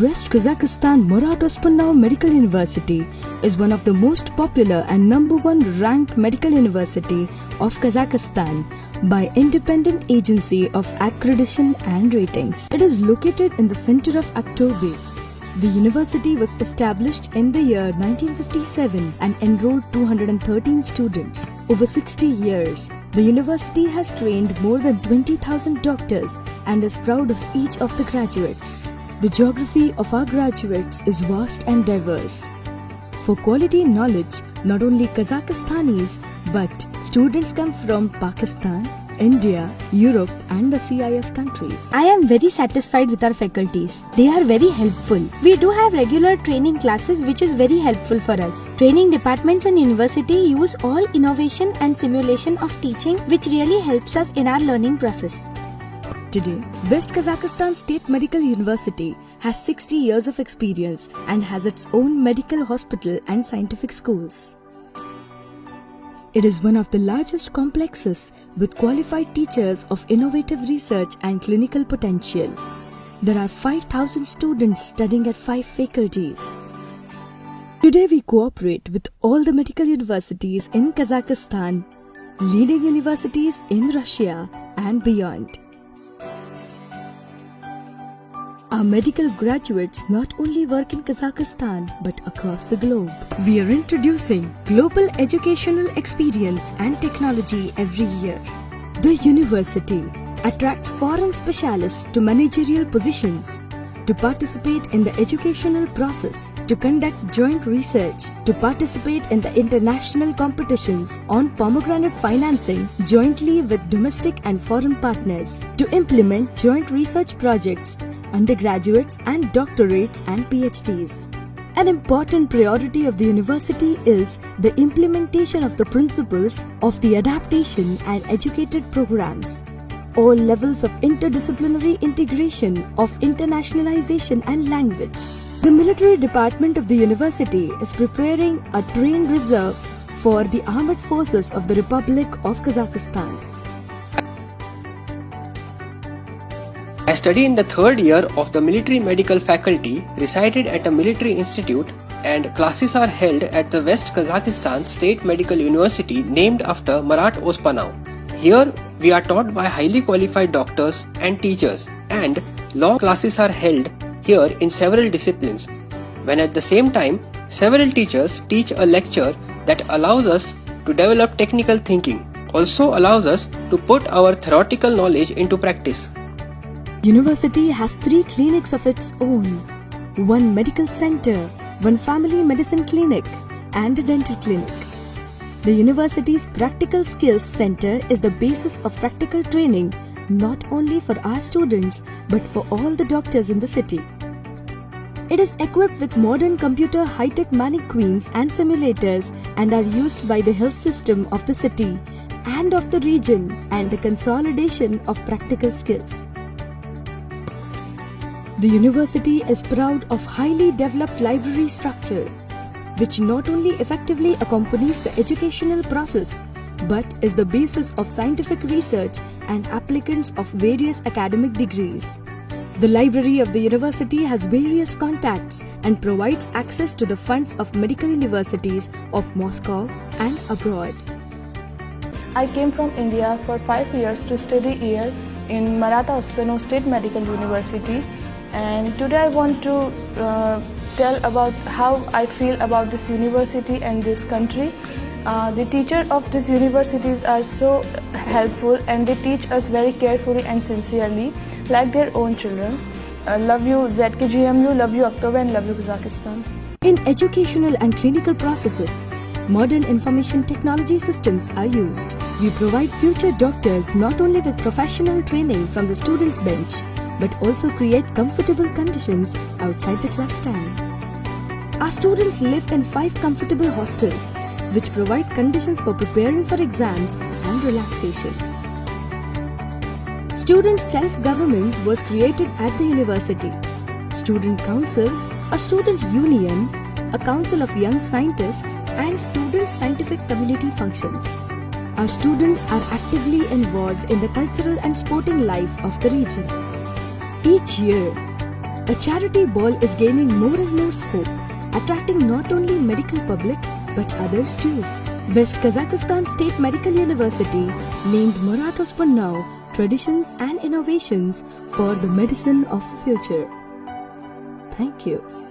West Kazakhstan Murat Ospannov Medical University is one of the most popular and #1 ranked medical university of Kazakhstan by Independent Agency of Accreditation and Ratings. It is located in the center of Aktobe. The university was established in the year 1957 and enrolled 213 students. Over 60 years, the university has trained more than 20,000 doctors and is proud of each of the graduates. The geography of our graduates is vast and diverse. For quality knowledge, not only Kazakhstanis, but students come from Pakistan, India, Europe and the CIS countries. I am very satisfied with our faculties. They are very helpful. We do have regular training classes which is very helpful for us. Training departments and university use all innovation and simulation of teaching which really helps us in our learning process. Today, West Kazakhstan State Medical University has 60 years of experience and has its own medical hospital and scientific schools. It is one of the largest complexes with qualified teachers of innovative research and clinical potential. There are 5,000 students studying at 5 faculties. Today we cooperate with all the medical universities in Kazakhstan, leading universities in Russia and beyond. Our medical graduates not only work in Kazakhstan but across the globe. We are introducing global educational experience and technology every year. The university attracts foreign specialists to managerial positions, to participate in the educational process, to conduct joint research, to participate in the international competitions on pomegranate financing jointly with domestic and foreign partners, to implement joint research projects, undergraduates and doctorates and PhDs. An important priority of the university is the implementation of the principles of the adaptation and educated programs. All levels of interdisciplinary integration of internationalization and language. The military department of the university is preparing a trained reserve for the armed forces of the Republic of Kazakhstan. I study in the 3rd year of the military medical faculty recited at a military institute, and classes are held at the West Kazakhstan State Medical University named after Murat Ospannov. Here we are taught by highly qualified doctors and teachers, and long classes are held here in several disciplines, when at the same time several teachers teach a lecture that allows us to develop technical thinking, also allows us to put our theoretical knowledge into practice. University has 3 clinics of its own, 1 medical center, 1 family medicine clinic and a dental clinic. The university's Practical Skills Center is the basis of practical training not only for our students but for all the doctors in the city. It is equipped with modern computer high-tech mannequins and simulators and are used by the health system of the city and of the region and the consolidation of practical skills. The university is proud of highly developed library structure, which not only effectively accompanies the educational process, but is the basis of scientific research and applicants of various academic degrees. The library of the university has various contacts and provides access to the funds of medical universities of Moscow and abroad. I came from India for 5 years to study here in Murat Ospannov State Medical University. And today I want to tell about how I feel about this university and this country. The teachers of these universities are so helpful and they teach us very carefully and sincerely like their own children. Love you ZKGMU, love you Aktobe and love you Kazakhstan. In educational and clinical processes, modern information technology systems are used. We provide future doctors not only with professional training from the students' bench, but also create comfortable conditions outside the class time. Our students live in 5 comfortable hostels, which provide conditions for preparing for exams and relaxation. Student self-government was created at the university. Student councils, a student union, a council of young scientists, and student scientific community functions. Our students are actively involved in the cultural and sporting life of the region. Each year, A charity ball is gaining more and more scope, attracting not only medical public but others too. West Kazakhstan State Medical University named Murat Ospannau Traditions and Innovations for the Medicine of the Future. Thank you.